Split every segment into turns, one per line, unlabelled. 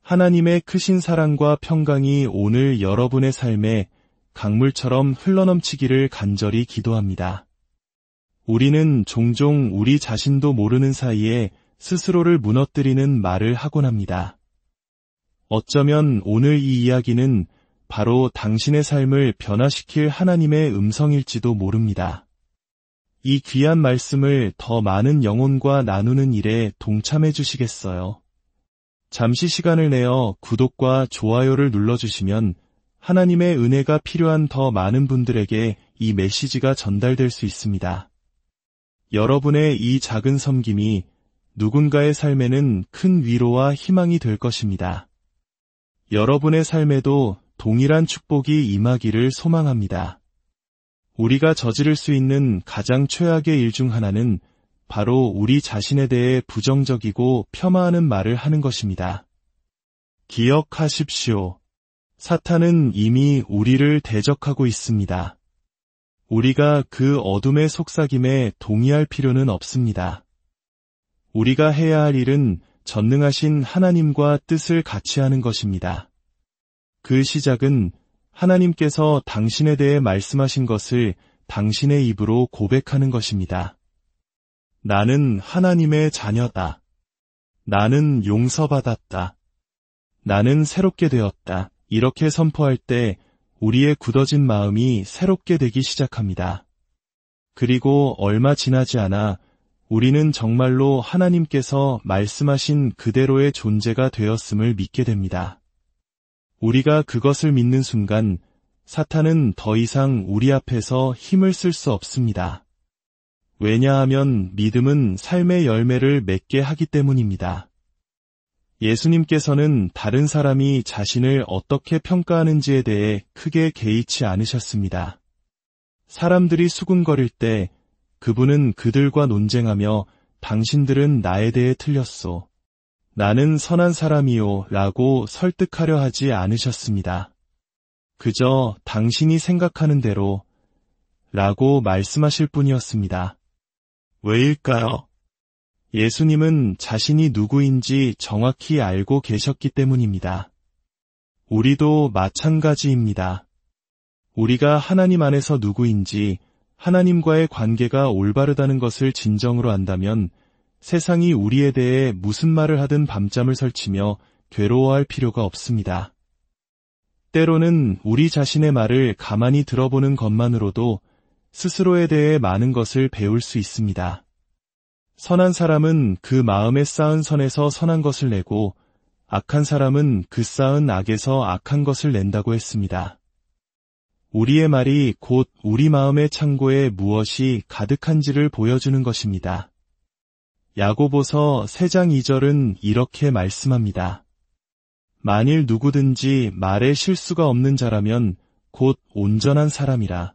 하나님의 크신 사랑과 평강이 오늘 여러분의 삶에 강물처럼 흘러넘치기를 간절히 기도합니다. 우리는 종종 우리 자신도 모르는 사이에 스스로를 무너뜨리는 말을 하곤 합니다. 어쩌면 오늘 이 이야기는 바로 당신의 삶을 변화시킬 하나님의 음성일지도 모릅니다. 이 귀한 말씀을 더 많은 영혼과 나누는 일에 동참해 주시겠어요? 잠시 시간을 내어 구독과 좋아요를 눌러주시면 하나님의 은혜가 필요한 더 많은 분들에게 이 메시지가 전달될 수 있습니다. 여러분의 이 작은 섬김이 누군가의 삶에는 큰 위로와 희망이 될 것입니다. 여러분의 삶에도 동일한 축복이 임하기를 소망합니다. 우리가 저지를 수 있는 가장 최악의 일 중 하나는 바로 우리 자신에 대해 부정적이고 폄하하는 말을 하는 것입니다. 기억하십시오. 사탄은 이미 우리를 대적하고 있습니다. 우리가 그 어둠의 속삭임에 동의할 필요는 없습니다. 우리가 해야 할 일은 전능하신 하나님과 뜻을 같이 하는 것입니다. 그 시작은 하나님께서 당신에 대해 말씀하신 것을 당신의 입으로 고백하는 것입니다. 나는 하나님의 자녀다. 나는 용서받았다. 나는 새롭게 되었다. 이렇게 선포할 때 우리의 굳어진 마음이 새롭게 되기 시작합니다. 그리고 얼마 지나지 않아 우리는 정말로 하나님께서 말씀하신 그대로의 존재가 되었음을 믿게 됩니다. 우리가 그것을 믿는 순간 사탄은 더 이상 우리 앞에서 힘을 쓸 수 없습니다. 왜냐하면 믿음은 삶의 열매를 맺게 하기 때문입니다. 예수님께서는 다른 사람이 자신을 어떻게 평가하는지에 대해 크게 개의치 않으셨습니다. 사람들이 수군거릴 때 그분은 그들과 논쟁하며 당신들은 나에 대해 틀렸소. 나는 선한 사람이요 라고 설득하려 하지 않으셨습니다. 그저 당신이 생각하는 대로 라고 말씀하실 뿐이었습니다. 왜일까요? 예수님은 자신이 누구인지 정확히 알고 계셨기 때문입니다. 우리도 마찬가지입니다. 우리가 하나님 안에서 누구인지 하나님과의 관계가 올바르다는 것을 진정으로 안다면 세상이 우리에 대해 무슨 말을 하든 밤잠을 설치며 괴로워할 필요가 없습니다. 때로는 우리 자신의 말을 가만히 들어보는 것만으로도 스스로에 대해 많은 것을 배울 수 있습니다. 선한 사람은 그 마음에 쌓은 선에서 선한 것을 내고 악한 사람은 그 쌓은 악에서 악한 것을 낸다고 했습니다. 우리의 말이 곧 우리 마음의 창고에 무엇이 가득한지를 보여주는 것입니다. 야고보서 3장 2절은 이렇게 말씀합니다. 만일 누구든지 말에 실수가 없는 자라면 곧 온전한 사람이라.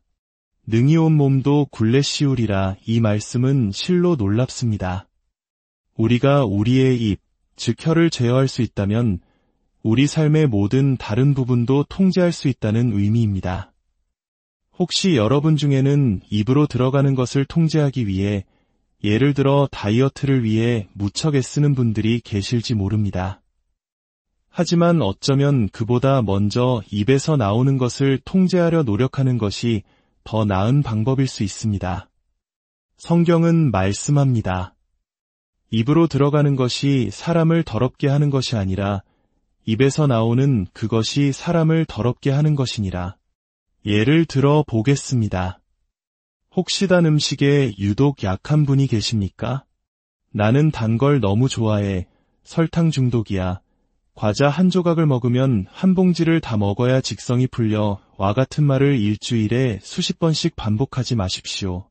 능히 온 몸도 굴레 씌우리라. 이 말씀은 실로 놀랍습니다. 우리가 우리의 입, 즉 혀를 제어할 수 있다면 우리 삶의 모든 다른 부분도 통제할 수 있다는 의미입니다. 혹시 여러분 중에는 입으로 들어가는 것을 통제하기 위해 예를 들어 다이어트를 위해 무척 애쓰는 분들이 계실지 모릅니다. 하지만 어쩌면 그보다 먼저 입에서 나오는 것을 통제하려 노력하는 것이 더 나은 방법일 수 있습니다. 성경은 말씀합니다. 입으로 들어가는 것이 사람을 더럽게 하는 것이 아니라 입에서 나오는 그것이 사람을 더럽게 하는 것이니라. 예를 들어 보겠습니다. 혹시 단 음식에 유독 약한 분이 계십니까? 나는 단 걸 너무 좋아해. 설탕 중독이야. 과자 한 조각을 먹으면 한 봉지를 다 먹어야 직성이 풀려. 와 같은 말을 일주일에 수십 번씩 반복하지 마십시오.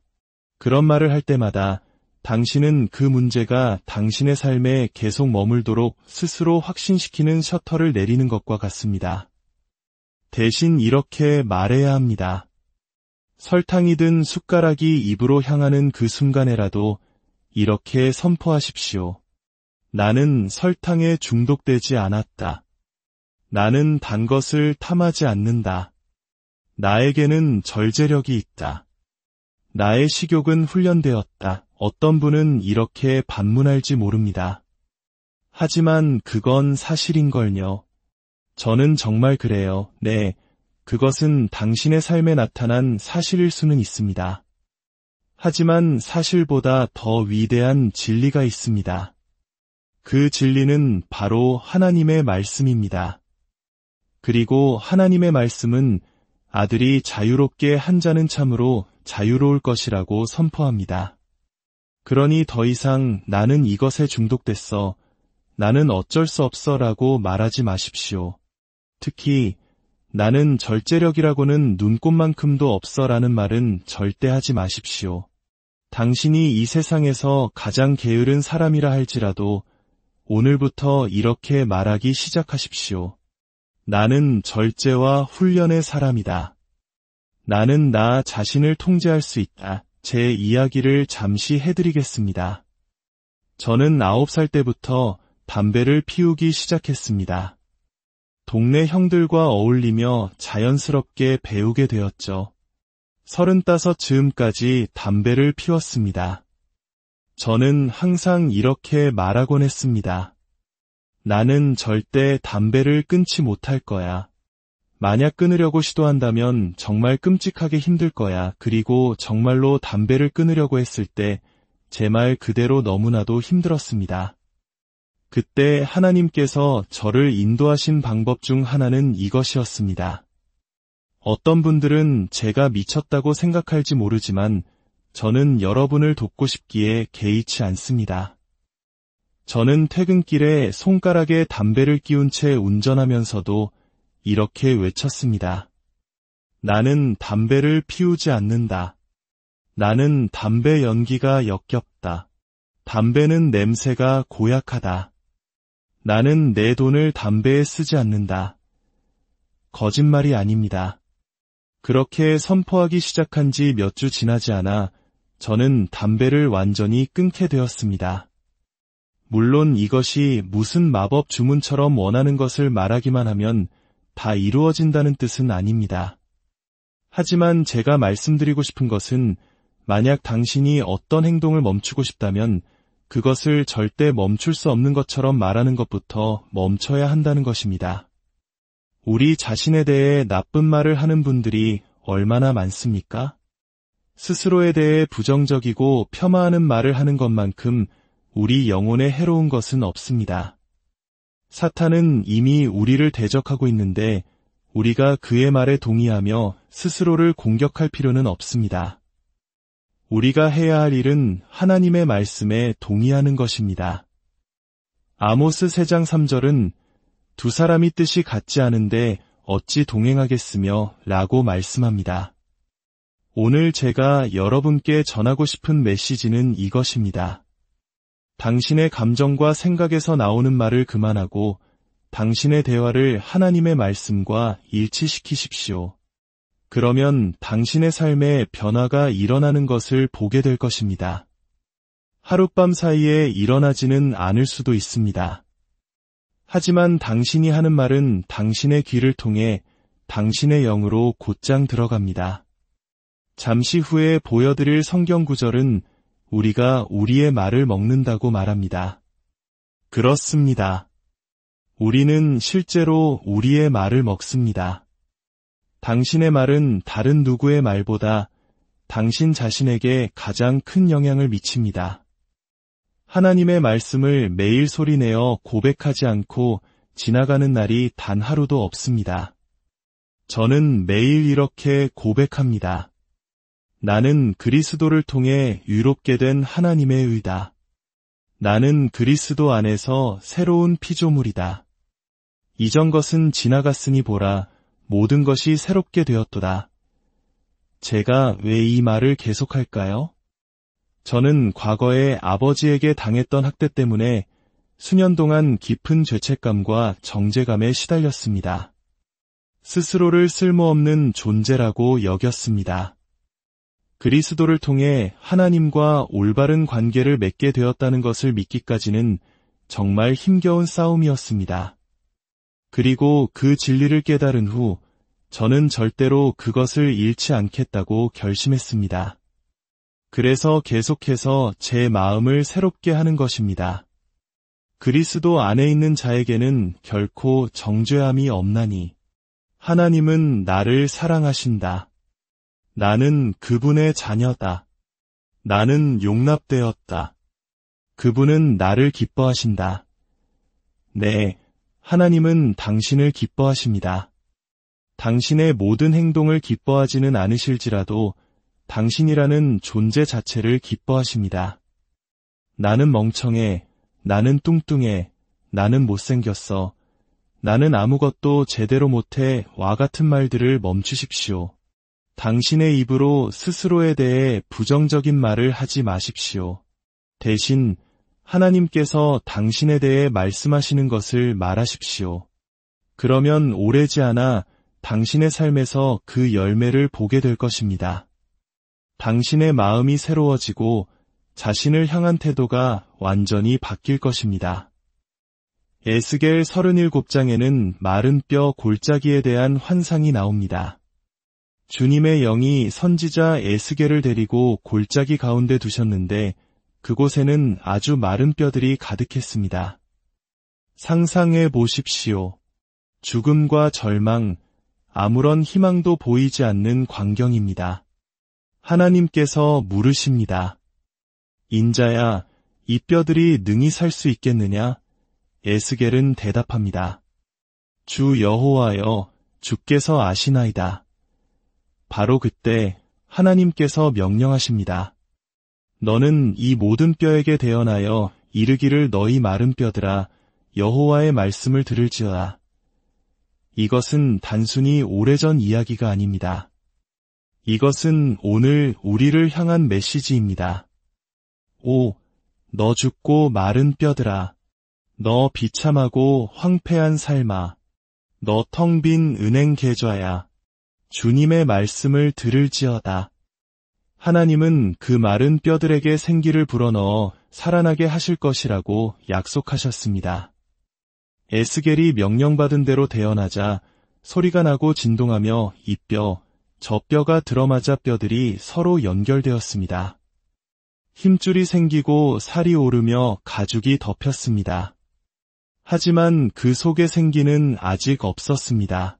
그런 말을 할 때마다 당신은 그 문제가 당신의 삶에 계속 머물도록 스스로 확신시키는 셔터를 내리는 것과 같습니다. 대신 이렇게 말해야 합니다. 설탕이든 숟가락이 입으로 향하는 그 순간에라도 이렇게 선포하십시오. 나는 설탕에 중독되지 않았다. 나는 단 것을 탐하지 않는다. 나에게는 절제력이 있다. 나의 식욕은 훈련되었다. 어떤 분은 이렇게 반문할지 모릅니다. 하지만 그건 사실인걸요. 저는 정말 그래요. 네, 그것은 당신의 삶에 나타난 사실일 수는 있습니다. 하지만 사실보다 더 위대한 진리가 있습니다. 그 진리는 바로 하나님의 말씀입니다. 그리고 하나님의 말씀은 아들이 자유롭게 한 자는 참으로 자유로울 것이라고 선포합니다. 그러니 더 이상 나는 이것에 중독됐어, 나는 어쩔 수 없어 라고 말하지 마십시오. 특히 나는 절제력이라고는 눈꼽만큼도 없어 라는 말은 절대 하지 마십시오. 당신이 이 세상에서 가장 게으른 사람이라 할지라도 오늘부터 이렇게 말하기 시작하십시오. 나는 절제와 훈련의 사람이다. 나는 나 자신을 통제할 수 있다. 제 이야기를 잠시 해드리겠습니다. 저는 9살 때부터 담배를 피우기 시작했습니다. 동네 형들과 어울리며 자연스럽게 배우게 되었죠. 35즈음까지 담배를 피웠습니다. 저는 항상 이렇게 말하곤 했습니다. 나는 절대 담배를 끊지 못할 거야. 만약 끊으려고 시도한다면 정말 끔찍하게 힘들 거야. 그리고 정말로 담배를 끊으려고 했을 때 제 말 그대로 너무나도 힘들었습니다. 그때 하나님께서 저를 인도하신 방법 중 하나는 이것이었습니다. 어떤 분들은 제가 미쳤다고 생각할지 모르지만 저는 여러분을 돕고 싶기에 개의치 않습니다. 저는 퇴근길에 손가락에 담배를 끼운 채 운전하면서도 이렇게 외쳤습니다. 나는 담배를 피우지 않는다. 나는 담배 연기가 역겹다. 담배는 냄새가 고약하다. 나는 내 돈을 담배에 쓰지 않는다. 거짓말이 아닙니다. 그렇게 선포하기 시작한 지 몇 주 지나지 않아 저는 담배를 완전히 끊게 되었습니다. 물론 이것이 무슨 마법 주문처럼 원하는 것을 말하기만 하면 다 이루어진다는 뜻은 아닙니다. 하지만 제가 말씀드리고 싶은 것은 만약 당신이 어떤 행동을 멈추고 싶다면 그것을 절대 멈출 수 없는 것처럼 말하는 것부터 멈춰야 한다는 것입니다. 우리 자신에 대해 나쁜 말을 하는 분들이 얼마나 많습니까? 스스로에 대해 부정적이고 폄하하는 말을 하는 것만큼 우리 영혼에 해로운 것은 없습니다. 사탄은 이미 우리를 대적하고 있는데 우리가 그의 말에 동의하며 스스로를 공격할 필요는 없습니다. 우리가 해야 할 일은 하나님의 말씀에 동의하는 것입니다. 아모스 3장 3절은 두 사람이 뜻이 같지 않은데 어찌 동행하겠으며 라고 말씀합니다. 오늘 제가 여러분께 전하고 싶은 메시지는 이것입니다. 당신의 감정과 생각에서 나오는 말을 그만하고 당신의 대화를 하나님의 말씀과 일치시키십시오. 그러면 당신의 삶에 변화가 일어나는 것을 보게 될 것입니다. 하룻밤 사이에 일어나지는 않을 수도 있습니다. 하지만 당신이 하는 말은 당신의 귀를 통해 당신의 영으로 곧장 들어갑니다. 잠시 후에 보여드릴 성경 구절은 우리가 우리의 말을 먹는다고 말합니다. 그렇습니다. 우리는 실제로 우리의 말을 먹습니다. 당신의 말은 다른 누구의 말보다 당신 자신에게 가장 큰 영향을 미칩니다. 하나님의 말씀을 매일 소리내어 고백하지 않고 지나가는 날이 단 하루도 없습니다. 저는 매일 이렇게 고백합니다. 나는 그리스도를 통해 유롭게 된 하나님의 의다. 나는 그리스도 안에서 새로운 피조물이다. 이전 것은 지나갔으니 보라, 모든 것이 새롭게 되었도다. 제가 왜 이 말을 계속할까요? 저는 과거에 아버지에게 당했던 학대 때문에 수년 동안 깊은 죄책감과 정죄감에 시달렸습니다. 스스로를 쓸모없는 존재라고 여겼습니다. 그리스도를 통해 하나님과 올바른 관계를 맺게 되었다는 것을 믿기까지는 정말 힘겨운 싸움이었습니다. 그리고 그 진리를 깨달은 후 저는 절대로 그것을 잃지 않겠다고 결심했습니다. 그래서 계속해서 제 마음을 새롭게 하는 것입니다. 그리스도 안에 있는 자에게는 결코 정죄함이 없나니 하나님은 나를 사랑하신다. 나는 그분의 자녀다. 나는 용납되었다. 그분은 나를 기뻐하신다. 네, 하나님은 당신을 기뻐하십니다. 당신의 모든 행동을 기뻐하지는 않으실지라도 당신이라는 존재 자체를 기뻐하십니다. 나는 멍청해, 나는 뚱뚱해, 나는 못생겼어, 나는 아무것도 제대로 못해 와 같은 말들을 멈추십시오. 당신의 입으로 스스로에 대해 부정적인 말을 하지 마십시오. 대신 하나님께서 당신에 대해 말씀하시는 것을 말하십시오. 그러면 오래지 않아 당신의 삶에서 그 열매를 보게 될 것입니다. 당신의 마음이 새로워지고 자신을 향한 태도가 완전히 바뀔 것입니다. 에스겔 37장에는 마른 뼈 골짜기에 대한 환상이 나옵니다. 주님의 영이 선지자 에스겔을 데리고 골짜기 가운데 두셨는데 그곳에는 아주 마른 뼈들이 가득했습니다. 상상해 보십시오. 죽음과 절망, 아무런 희망도 보이지 않는 광경입니다. 하나님께서 물으십니다. 인자야, 이 뼈들이 능히 살 수 있겠느냐? 에스겔은 대답합니다. 주 여호와여, 주께서 아시나이다. 바로 그때 하나님께서 명령하십니다. 너는 이 모든 뼈에게 대언하여 이르기를 너희 마른 뼈들아, 여호와의 말씀을 들을지어다. 이것은 단순히 오래전 이야기가 아닙니다. 이것은 오늘 우리를 향한 메시지입니다. 오, 너 죽고 마른 뼈들아, 너 비참하고 황폐한 삶아, 너 텅 빈 은행 계좌야, 주님의 말씀을 들을지어다. 하나님은 그 마른 뼈들에게 생기를 불어넣어 살아나게 하실 것이라고 약속하셨습니다. 에스겔이 명령받은 대로 대언하자 소리가 나고 진동하며 이 뼈, 저 뼈가 들어맞아 뼈들이 서로 연결되었습니다. 힘줄이 생기고 살이 오르며 가죽이 덮였습니다. 하지만 그 속에 생기는 아직 없었습니다.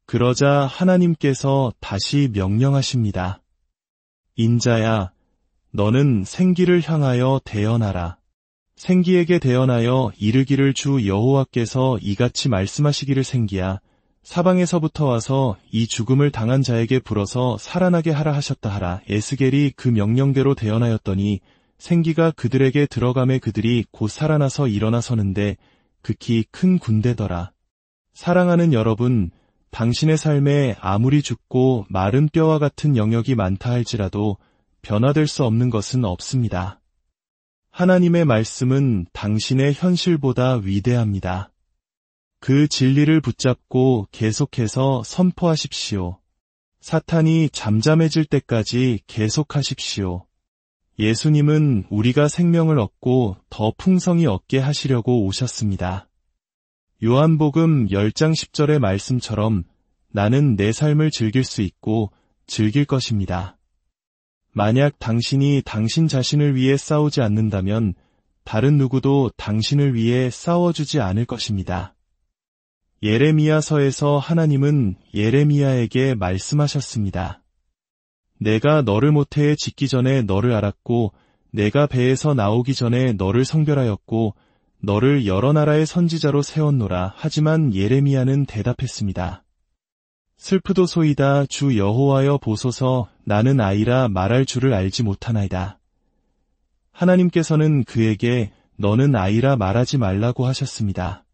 그러자 하나님께서 다시 명령하십니다. 인자야, 너는 생기를 향하여 대언하라. 생기에게 대언하여 이르기를 주 여호와께서 이같이 말씀하시기를 생기야, 사방에서부터 와서 이 죽음을 당한 자에게 불어서 살아나게 하라 하셨다 하라. 에스겔이 그 명령대로 대언하였더니 생기가 그들에게 들어가매 그들이 곧 살아나서 일어나 서는데 극히 큰 군대더라. 사랑하는 여러분, 당신의 삶에 아무리 죽고 마른 뼈와 같은 영역이 많다 할지라도 변화될 수 없는 것은 없습니다. 하나님의 말씀은 당신의 현실보다 위대합니다. 그 진리를 붙잡고 계속해서 선포하십시오. 사탄이 잠잠해질 때까지 계속하십시오. 예수님은 우리가 생명을 얻고 더 풍성히 얻게 하시려고 오셨습니다. 요한복음 10장 10절의 말씀처럼 나는 내 삶을 즐길 수 있고 즐길 것입니다. 만약 당신이 당신 자신을 위해 싸우지 않는다면 다른 누구도 당신을 위해 싸워주지 않을 것입니다. 예레미야서에서 하나님은 예레미야에게 말씀하셨습니다. 내가 너를 모태에 짓기 전에 너를 알았고 내가 배에서 나오기 전에 너를 성별하였고 너를 여러 나라의 선지자로 세웠노라. 하지만 예레미야는 대답했습니다. 슬프도소이다. 주 여호와여 보소서, 나는 아이라 말할 줄을 알지 못하나이다. 하나님께서는 그에게 너는 아이라 말하지 말라고 하셨습니다.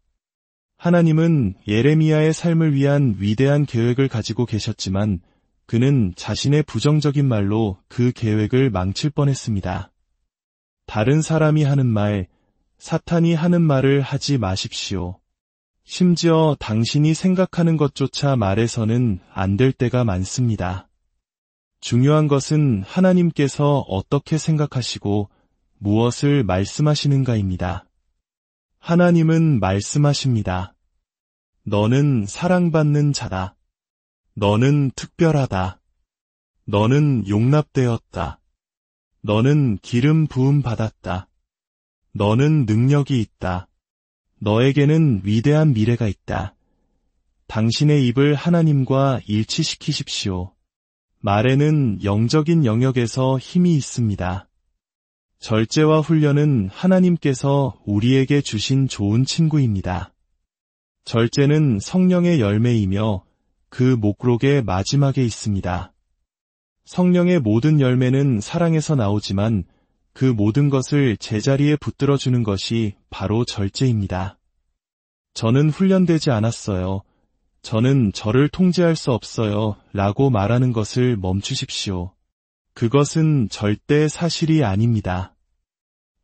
하나님은 예레미야의 삶을 위한 위대한 계획을 가지고 계셨지만 그는 자신의 부정적인 말로 그 계획을 망칠 뻔했습니다. 다른 사람이 하는 말, 사탄이 하는 말을 하지 마십시오. 심지어 당신이 생각하는 것조차 말해서는 안 될 때가 많습니다. 중요한 것은 하나님께서 어떻게 생각하시고 무엇을 말씀하시는가입니다. 하나님은 말씀하십니다. 너는 사랑받는 자다. 너는 특별하다. 너는 용납되었다. 너는 기름 부음 받았다. 너는 능력이 있다. 너에게는 위대한 미래가 있다. 당신의 입을 하나님과 일치시키십시오. 말에는 영적인 영역에서 힘이 있습니다. 절제와 훈련은 하나님께서 우리에게 주신 좋은 친구입니다. 절제는 성령의 열매이며 그 목록의 마지막에 있습니다. 성령의 모든 열매는 사랑에서 나오지만 그 모든 것을 제자리에 붙들어주는 것이 바로 절제입니다. 저는 훈련되지 않았어요. 저는 저를 통제할 수 없어요. 라고 말하는 것을 멈추십시오. 그것은 절대 사실이 아닙니다.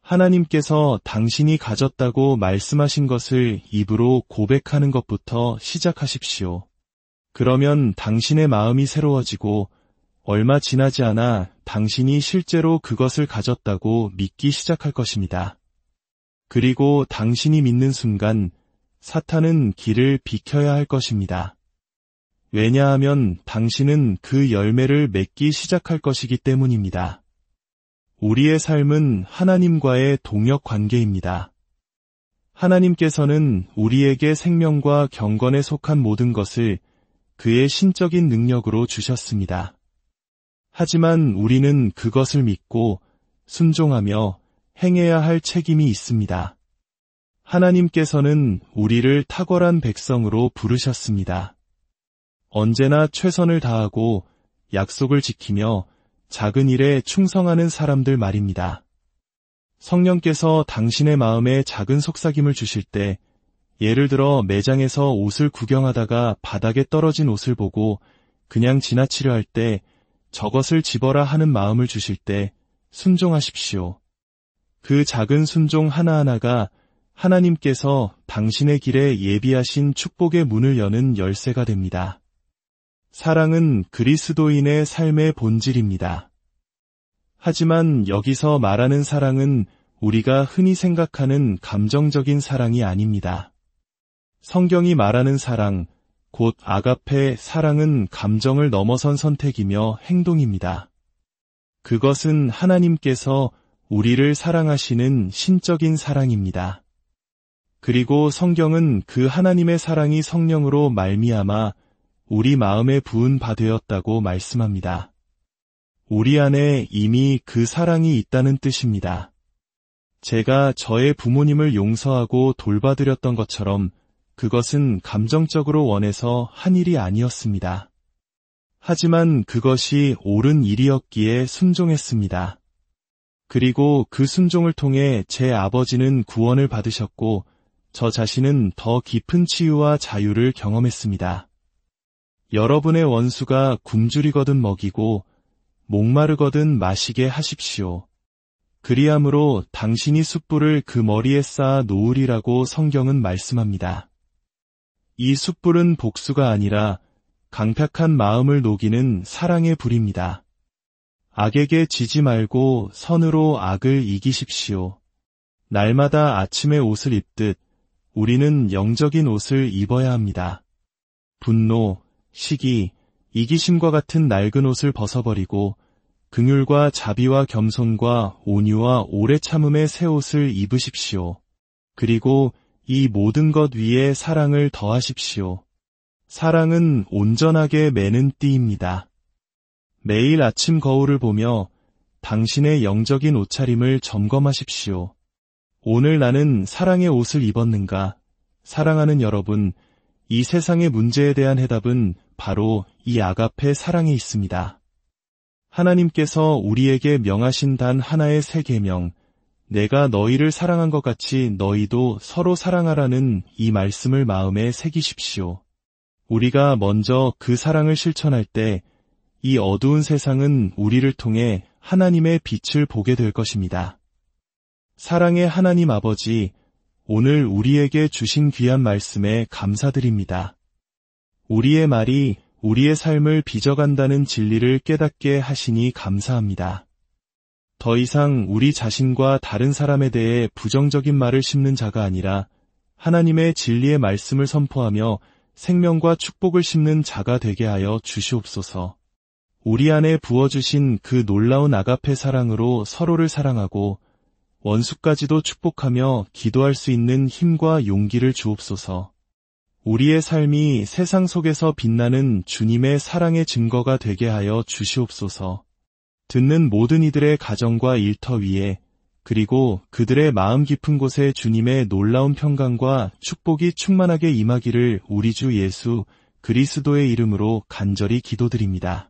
하나님께서 당신이 가졌다고 말씀하신 것을 입으로 고백하는 것부터 시작하십시오. 그러면 당신의 마음이 새로워지고 얼마 지나지 않아 당신이 실제로 그것을 가졌다고 믿기 시작할 것입니다. 그리고 당신이 믿는 순간 사탄은 길을 비켜야 할 것입니다. 왜냐하면 당신은 그 열매를 맺기 시작할 것이기 때문입니다. 우리의 삶은 하나님과의 동역 관계입니다. 하나님께서는 우리에게 생명과 경건에 속한 모든 것을 그의 신적인 능력으로 주셨습니다. 하지만 우리는 그것을 믿고 순종하며 행해야 할 책임이 있습니다. 하나님께서는 우리를 탁월한 백성으로 부르셨습니다. 언제나 최선을 다하고 약속을 지키며 작은 일에 충성하는 사람들 말입니다. 성령께서 당신의 마음에 작은 속삭임을 주실 때, 예를 들어 매장에서 옷을 구경하다가 바닥에 떨어진 옷을 보고 그냥 지나치려 할 때 저것을 집어라 하는 마음을 주실 때 순종하십시오. 그 작은 순종 하나하나가 하나님께서 당신의 길에 예비하신 축복의 문을 여는 열쇠가 됩니다. 사랑은 그리스도인의 삶의 본질입니다. 하지만 여기서 말하는 사랑은 우리가 흔히 생각하는 감정적인 사랑이 아닙니다. 성경이 말하는 사랑, 곧 아가페 사랑은 감정을 넘어선 선택이며 행동입니다. 그것은 하나님께서 우리를 사랑하시는 신적인 사랑입니다. 그리고 성경은 그 하나님의 사랑이 성령으로 말미암아 우리 마음에 부은 바 되었다고 말씀합니다. 우리 안에 이미 그 사랑이 있다는 뜻입니다. 제가 저의 부모님을 용서하고 돌봐드렸던 것처럼 그것은 감정적으로 원해서 한 일이 아니었습니다. 하지만 그것이 옳은 일이었기에 순종했습니다. 그리고 그 순종을 통해 제 아버지는 구원을 받으셨고 저 자신은 더 깊은 치유와 자유를 경험했습니다. 여러분의 원수가 굶주리거든 먹이고 목마르거든 마시게 하십시오. 그리함으로 당신이 숯불을 그 머리에 쌓아 놓으리라고 성경은 말씀합니다. 이 숯불은 복수가 아니라 강팍한 마음을 녹이는 사랑의 불입니다. 악에게 지지 말고 선으로 악을 이기십시오. 날마다 아침에 옷을 입듯 우리는 영적인 옷을 입어야 합니다. 분노, 시기, 이기심과 같은 낡은 옷을 벗어버리고 긍휼과 자비와 겸손과 온유와 오래 참음의 새 옷을 입으십시오. 그리고 이 모든 것 위에 사랑을 더하십시오. 사랑은 온전하게 매는 띠입니다. 매일 아침 거울을 보며 당신의 영적인 옷차림을 점검하십시오. 오늘 나는 사랑의 옷을 입었는가? 사랑하는 여러분, 이 세상의 문제에 대한 해답은 바로 이 아가페 사랑에 있습니다. 하나님께서 우리에게 명하신 단 하나의 새 계명, 내가 너희를 사랑한 것 같이 너희도 서로 사랑하라는 이 말씀을 마음에 새기십시오. 우리가 먼저 그 사랑을 실천할 때 이 어두운 세상은 우리를 통해 하나님의 빛을 보게 될 것입니다. 사랑의 하나님 아버지, 오늘 우리에게 주신 귀한 말씀에 감사드립니다. 우리의 말이 우리의 삶을 빚어간다는 진리를 깨닫게 하시니 감사합니다. 더 이상 우리 자신과 다른 사람에 대해 부정적인 말을 심는 자가 아니라 하나님의 진리의 말씀을 선포하며 생명과 축복을 심는 자가 되게 하여 주시옵소서. 우리 안에 부어주신 그 놀라운 아가페 사랑으로 서로를 사랑하고 원수까지도 축복하며 기도할 수 있는 힘과 용기를 주옵소서. 우리의 삶이 세상 속에서 빛나는 주님의 사랑의 증거가 되게 하여 주시옵소서. 듣는 모든 이들의 가정과 일터 위에, 그리고 그들의 마음 깊은 곳에 주님의 놀라운 평강과 축복이 충만하게 임하기를 우리 주 예수 그리스도의 이름으로 간절히 기도드립니다.